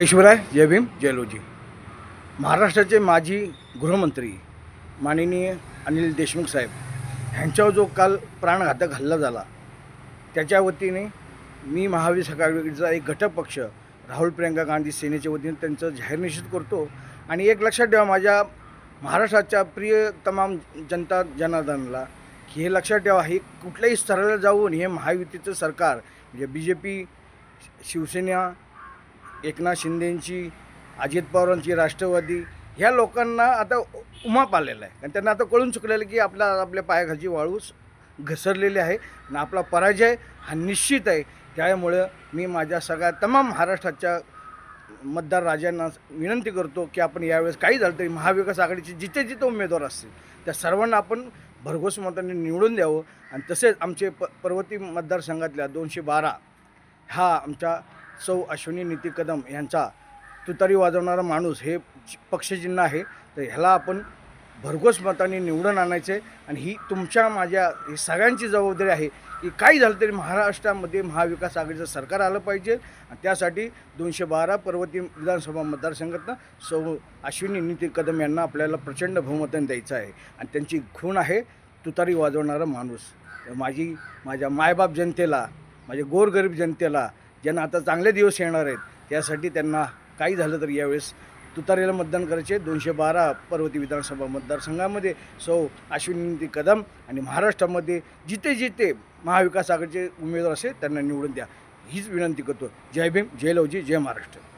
ईश्वराय जय भीम जय लोजी. महाराष्ट्राचे माजी गृहमंत्री माननीय अनिल देशमुख साहेब ह्यांच्यावर जो काल प्राणघातक हल्ला झाला त्याच्या वतीने मी महाविकास आघाडीचा एक घटक पक्ष राहुल प्रियंका गांधी सेनेच्या वतीने त्यांचं जाहीर निषेध करतो. आणि एक लक्षात ठेवा माझ्या महाराष्ट्राच्या प्रिय तमाम जनता जनार्दनाला की हे लक्षात ठेवा, हे कुठल्याही स्तराला जाऊन हे महायुतीचं सरकार म्हणजे BJP, शिवसेना, एकनाथ शिंदेंची, अजित पवारांची राष्ट्रवादी ह्या लोकांना आता उमाप आलेला आहे. आणि त्यांना आता कळून चुकलेलं की आपल्या पायाखालची वाळू घसरलेली आहे आणि आपला पराजय हा निश्चित आहे. त्यामुळं मी माझ्या सगळ्या तमाम महाराष्ट्राच्या मतदार राजांना विनंती करतो की आपण यावेळेस काही झालं तरी महाविकास आघाडीचे जिथे जिथे उमेदवार असतील त्या सर्वांना आपण भरघोस मतांनी निवडून द्यावं. आणि तसेच आमचे पर्वती मतदारसंघातल्या 212 हा आमच्या सौ अश्विनी नीती कदम यांचा तुतारी वाजवणारा माणूस हे पक्षचिन्ह आहे. तर ह्याला आपण भरघोस मताने निवडून आणायचे. आणि ही तुमच्या माझ्या ही सगळ्यांची जबाबदारी आहे की काही झालं तरी महाराष्ट्रामध्ये महाविकास आघाडीचं सरकार आलं पाहिजे. आणि त्यासाठी 212 पर्वती विधानसभा मतदारसंघातनं सौ अश्विनी नीती कदम यांना आपल्याला प्रचंड बहुमताने द्यायचं आहे. आणि त्यांची खूण आहे तुतारी वाजवणारा माणूस. माझ्या मायबाप जनतेला, माझ्या गोरगरीब जनतेला ज्यांना आता चांगले दिवस येणार आहेत त्यासाठी त्यांना काही झालं तर यावेळेस तुतारीला मतदान करायचे. 212 पर्वती विधानसभा मतदारसंघामध्ये सौ अश्विनी कदम आणि महाराष्ट्रामध्ये जिथे जिथे महाविकास आघाडीचे उमेदवार असेल त्यांना निवडून द्या हीच विनंती करतो. जय भीम जय लवजी जय महाराष्ट्र.